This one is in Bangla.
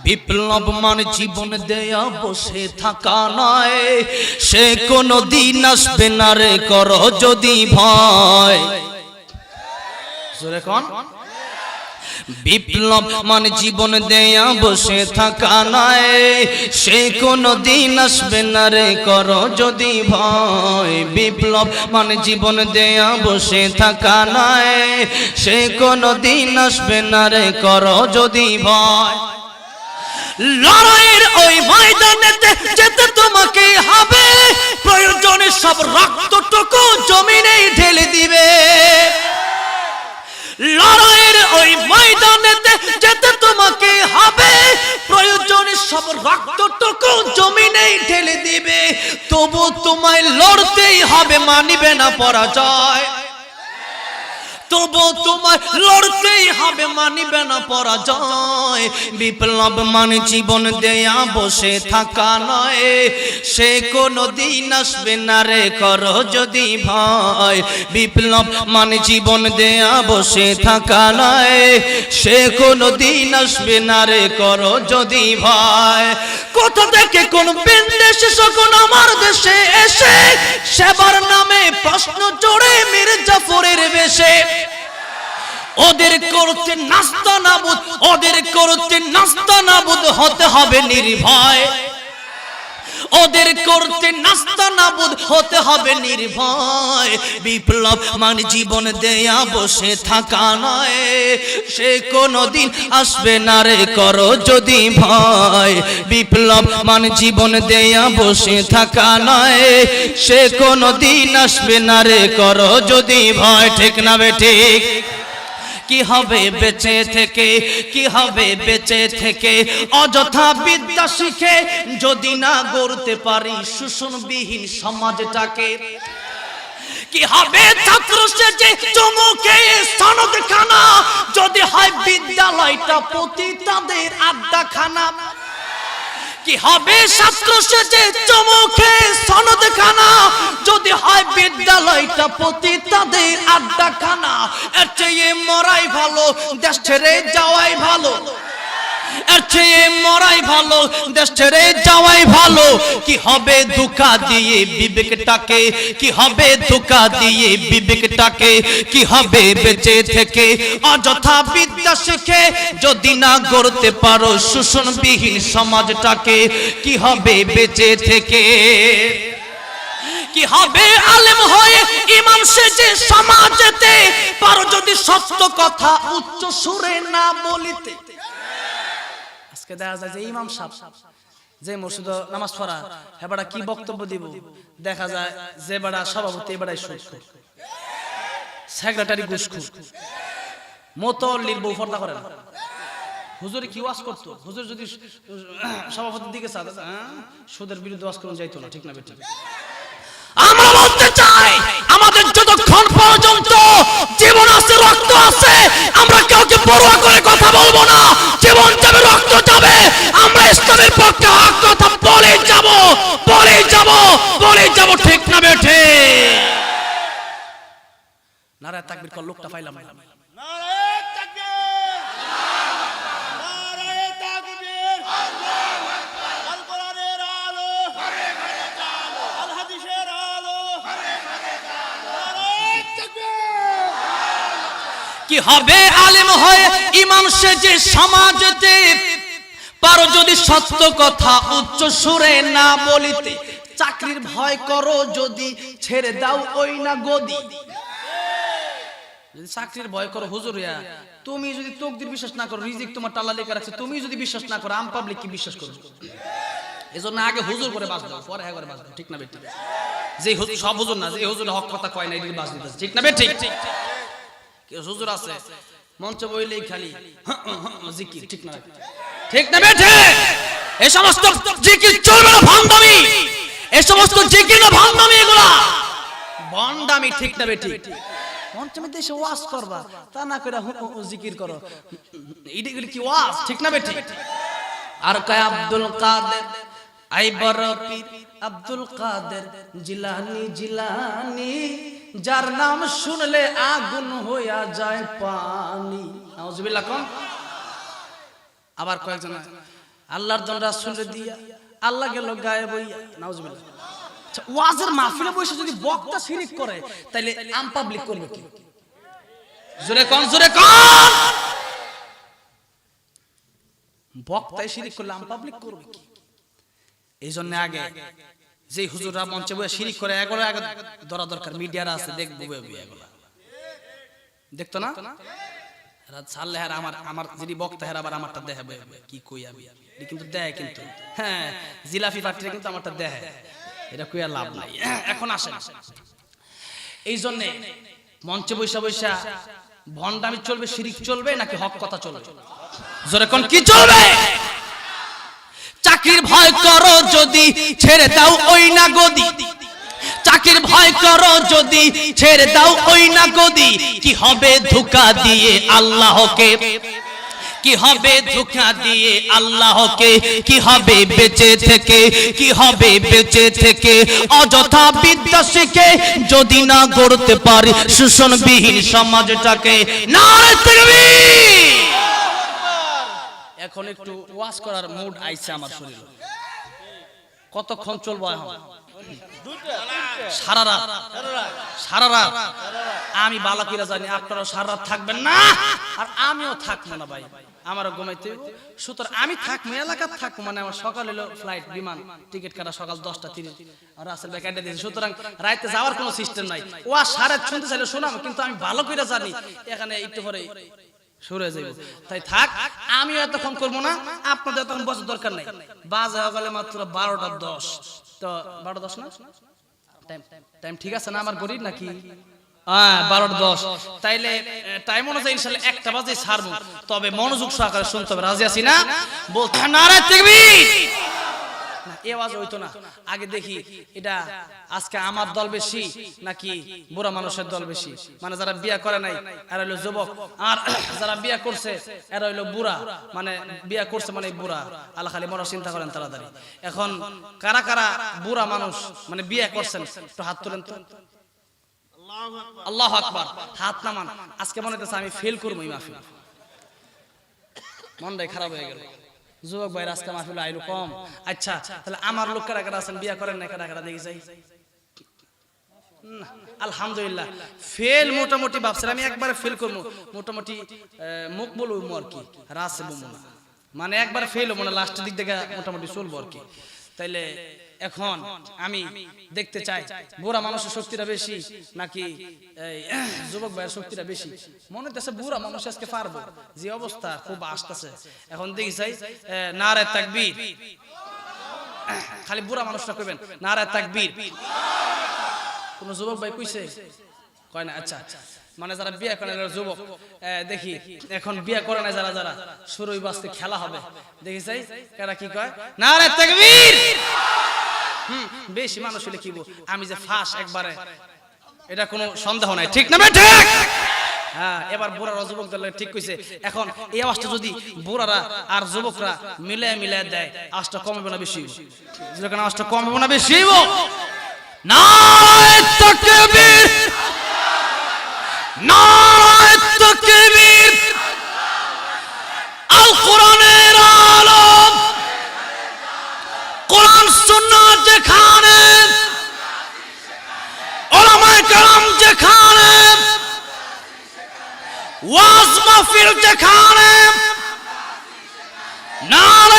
বিপ্লব মানে জীবন দেয়া বসে থাকা নয়, সে কোনো দিন আসবে না রে করো যদি ভয়। জোরে কোন? বিপ্লব মানে জীবন দেয়া বসে থাকা নয়, সে কোনো দিন আসবে না রে করো যদি ভয়। বিপ্লব মানে জীবন দেয়া বসে থাকা নয়, সে কোনো দিন আসবে না রে করো যদি ভয়। লড়াইয়ের ওই ময়দানেতে যেতে তোমাকে হবে, প্রয়োজনে সব রক্তটুকু জমিনে ঢেলে দিবে। লড়াইয়ের ওই ময়দানেতে যেতে তোমাকে হবে, প্রয়োজনে সব রক্তটুকু জমিনে ঢেলে দিবে। তবু তোমায় লড়তেই হবে, মানিবে না পরাজয়। তবু তোমায় লড়তেই হবে, মানিবে না পরাজয়। বিপ্লব মানে জীবন দেয়া বসে থাকা নয়, সে কোনো দিন আসবে না রে করো যদি ভয়। বিপ্লব মানে জীবন দেয়া বসে থাকা নয়, সে কোনো দিন আসবে না রে করো যদি ভয়। কোথা থেকে কোন বিন্দেশ শকুন আমার দেশে এসে, সেবার নামে প্রশ্ন জোড়ে মীর জাফরের বেশে। ওদের করতে নাস্তানাবুদ, ওদের করতে নাস্তানাবুদ হতে হবে নির্ভয়। ওদের করতে নাস্তানাবুদ হতে হবে নির্ভয়। বিপ্লব মানে জীবন দেয়া বসে থাকা নয়, সে কোনো দিন আসবে না রে করো যদি ভয়। বিপ্লব মানে জীবন দেয়া বসে থাকা নয়, সে কোনো দিন আসবে না রে করো যদি ভয়। ঠিক না বেঠিক? কি হবে বেঁচে থেকে, কি হবে বেঁচে থেকে অযথা বিদ্যা শিখে, যদি না গড়তে পারি শোষণবিহীন সমাজটাকে। কি হবে ছাত্র সেজে চমকে সনদখানা, যদি হয় বিদ্যালয়টা পতিতাদের আড্ডাখানা। কি হবে ছাত্র সেজে চমকে সনদখানা, যদি হয় বিদ্যালয়টা পতিতাদের আড্ডাখানা। এর চেয়ে মরাই ভালো, দেশ ছেড়ে যাওয়াই ভালো। এর চেয়ে মরাই ভালো, দেশ ছেড়ে যাওয়াই ভালো। কি হবে ধোঁকা দিয়ে বিবেকটাকে, কি হবে ধোঁকা দিয়ে বিবেকটাকে। কি হবে বেঁচে থেকে অযথা বিদ্যা শিখে, যদি না গড়তে পারো শোষণবিহীন সমাজটাকে। কি হবে বেঁচে থেকে, কি হবে আলেম হয়ে ইমাম সেজে সমাজেতে, পারো যদি সত্য কথা উচ্চ সুরে না বলিতে। আজকে দেখা যায় যে ইমাম সাহেব যে মসজিদে নামাজ পড়া, হেবাড়া কি বক্তব্য দিব, দেখা যায় যে বাড়া সভাপতি এবাড়াই সুদখোর, সেক্রেটারি ঘুষখোর, মোতল্লির বউ পর্দা করে না। হুজুরে কি ওয়াজ করতো? হুজুর যদি সভাপতির দিকে চায় সুদের বিরুদ্ধে ওয়াজ করুন যাইতো না। ঠিক না বেঠিক? আমরা বলতে চাই, আমাদের যতক্ষণ পর্যন্ত জীবন আছে, রক্ত আছে, আমরা কাউকে পরোয়া করে কথা বলবো না। জীবন যাবে, রক্ত যাবে, আমরা ইসলামের পক্ষে হক কথা বলে যাব, বলে যাব, বলে যাব। ঠিক না বেঠে? নারায়ে তাকবীর কর, লোকটা পাইলাম না। নারায়ে তাকবীর, নারায়ে তাকবীর, আল্লাহু আকবার। আল কোরআনের আলো ঘরে ঘরে চালো, আল হাদিসের আলো ঘরে ঘরে চালো। নারায়ে তাকবীর। কি হবে আলেম হয়ে ইমাম সেজে সমাজেতে, পারো যদি সত্য কথা উচ্চ সুরে না বলিতে। চাকরির ভয় করো যদি, ছেড়ে দাও ওই না গদি। যদি চাকরির ভয় করো হুজুরিয়া, তুমি যদি তকদির বিশ্বাস না করো, রিজিক তোমার টালা লেখা রাখছে, তুমি যদি বিশ্বাস না করো, আম পাবলিক কি বিশ্বাস করবে? এজন্য আগে হুজুর করে বাঁচবে, পরে হ্যাঁ করে বাঁচবে। ঠিক না বেঠিক? যে সব হুজুর না, যে হুজুর হক কথা কয় না, এদিকে বাঁচ দিতে। ঠিক না বেঠিক? কেউ হুজুর আছে মঞ্চ বইলেই খালি জিকির। ঠিক না? ঠিক না বেঠে? এই সমস্ত জিকির চলবে না, ভণ্ডামি। এই সমস্ত জিকির না, ভণ্ডামি, এগুলা ভণ্ডামি। ঠিক না বেঠিক? মঞ্চে দেশে ওয়াজ করবা, তা না করে জিকির করো, এইগুলি কি ওয়াজ? ঠিক না বেঠিক? আর কয় আব্দুল কাদের আই বড় পীর, আব্দুল কাদের জিলানি জিলানি, যার নাম শুনলে আগুন হইয়া যায় পানি। নাউজুবিল্লাহ। কোন আবার কয়েকজন আল্লাহর জন রাসূলকে দিয়া আল্লাহ গেল গায়েব হইয়া, নাউজুবিল্লাহ। আচ্ছা, ওয়াজের মাহফিলে বসে যদি বক্তা শিরিক করে তাহলে আম পাবলিক করবে কি? জোরে কোন, জোরে কোন। বক্তাই শিরিক করলে আম পাবলিক করবে কি? এই জন্য আগে যে হুজুররা মঞ্চে বসে শিরিক করে এগুলো আগে ধরা দরকার। মিডিয়ারা আছে, দেখবো এগুলো, দেখতো না? ছাড়লে হ্যাঁ আমার যিনি বক্তা হ্যাঁ আবার আমারটা দেখাবে কি কই আমি, কিন্তু দেয় কিন্তু, হ্যাঁ জিলাফি পাত্রে কিন্তু আমারটা দেয়, এটা কই আর লাভ নাই। এখন আসেন, এই জন্য মঞ্চে বৈশা বৈশা ভণ্ডামি চলবে, শিরিক চলবে নাকি হক কথা চলবে? জোরে কোন, কি চলবে? চাকরির ভয় করো যদি ছেড়ে দাও ওই না গদি, চাকরির ভয় করো যদি ছেড়ে দাও ওই না গদি, কি হবে ধোঁকা দিয়ে আল্লাহকে, কি হবে ধোঁকা দিয়ে আল্লাহকে, কি হবে বেঁচে থেকে, কি হবে বেঁচে থেকে অযথা বিদ্যা শিখে যদি না গড়তে পারি শোষণবিহীন সমাজটাকে। নারে তাকবীর। এখন একটু ওয়াজ করার মুড আইছে আমার শরীরে। কতক্ষণ চলবো এখন? সারা রাত, সারা রাত। আমি বালাকিরা জানি আপনারা সারা রাত থাকবেন না, আর আমিও থাকবো না ভাই, আমারও ঘুমাইতে। সুতরাং আমি থাকবো, এলাকার থাকবো, মানে আমার সকাল হলো ফ্লাইট, বিমান টিকিট কাটা সকাল 10:30, আর রাসেল ভাই কেটে দিয়েছে। সুতরাং রাইতে যাওয়ার কোনো সিস্টেম নাই। ও আর সারা রাত শুনতে চাইলে শোনাম, কিন্তু আমি ভালো করে জানি এখানে একটু পরে শুরু হয়ে যাবে। তাই থাক, আমিও এতক্ষণ করবো না, আপনাদের এতক্ষণ বসার দরকার নাই। বাজে গেলে মাত্র 12:10, তো 12:10 না টাইম ঠিক আছে না আমার গরিব নাকি? 12:10, তাইলে টাইম অনুযায়ী ইনশাআল্লাহ 1টা বাজে ছাড়বো, তবে মনোযোগ সহকারে শুনতে হবে। রাজি আছি না? বলতে নারে তাকবীর। না এই আওয়াজ হইতো না। আগে দেখি এটা আজকে আমার দল বেশি নাকি বুড়া মানুষের দল বেশি, মানে যারা বিয়া করে নাই এরা হইলো যুবক, আর যারা বিয়া করছে এরা হইলো বুড়া, মানে বিয়া করছে মানে বুড়া। আল্লাহ খালি মনে চিন্তা করেন তাড়াতাড়ি। এখন কারা কারা বুড়া মানুষ মানে বিয়া করছেন একটু হাত তুলেন তো। আল্লাহু আকবার, হাত নামান। আজকে মনে হচ্ছে আমি ফেল করবো এই মাহফিল, মনটাই খারাপ হয়ে গেল। যুবক ভাই আজকে মাহফিল আইলো কম। আচ্ছা তাহলে আমার লোক কারা কারা আছেন বিয়া করেন না, কারা কারা দেখি যাই। আলহামদুলিল্লাহ ফেল মোটামুটি ভাবছিলাম আমি একবারে ফেল করবো, মোটামুটি মুখ বলবো আর কি, রাসে বলবো না, মানে একবার ফেল হবো না, লাস্টের দিক থেকে মোটামুটি চলবো আর কি। তাইলে এখন আমি দেখতে চাই বুড়া মানুষের শক্তিটা বেশি নাকি যুবক ভাইয়ের শক্তিটা বেশি। মনে হচ্ছে বুড়া মানুষ আজকে পারবো, যে অবস্থা খুব আসতেছে। এখন দেখি চাই নারে তাকবীর, খালি বুড়া মানুষটা কইবেন নারে তাকবীর। কোন যুবক ভাই কইছে? কয় না। আচ্ছা মানে যারা বিয়ে করে যুবক, দেখি এখন বিয়ে করে না যারা, যারা শুরুই বাজতে খেলা হবে, দেখি চাই কারা কি কয় নারে তাকবীর। বেশি মানুষ হলে কি আমি যে ফাঁস একবারে, এটা কোনো সন্দেহ নাই, ঠিক না ঠিক? হ্যাঁ এবার বুড়ারা যুবক দল ঠিক কইছে। এখন এই আওয়াজটা যদি বুড়ারা আর যুবকরা মিলে মিলে দেয়, আওয়াজটা কমবে না বেশি? যেখানে আওয়াজটা কমবে না বেশি? নারে তাকবীর, নারে তাকবীর। আল কোরআনের আলম, কোরআন সুন্নাহ যেখানে, উলামায়ে কেরাম যেখানে, ওয়াজ মাহফিল যেখানে, নারে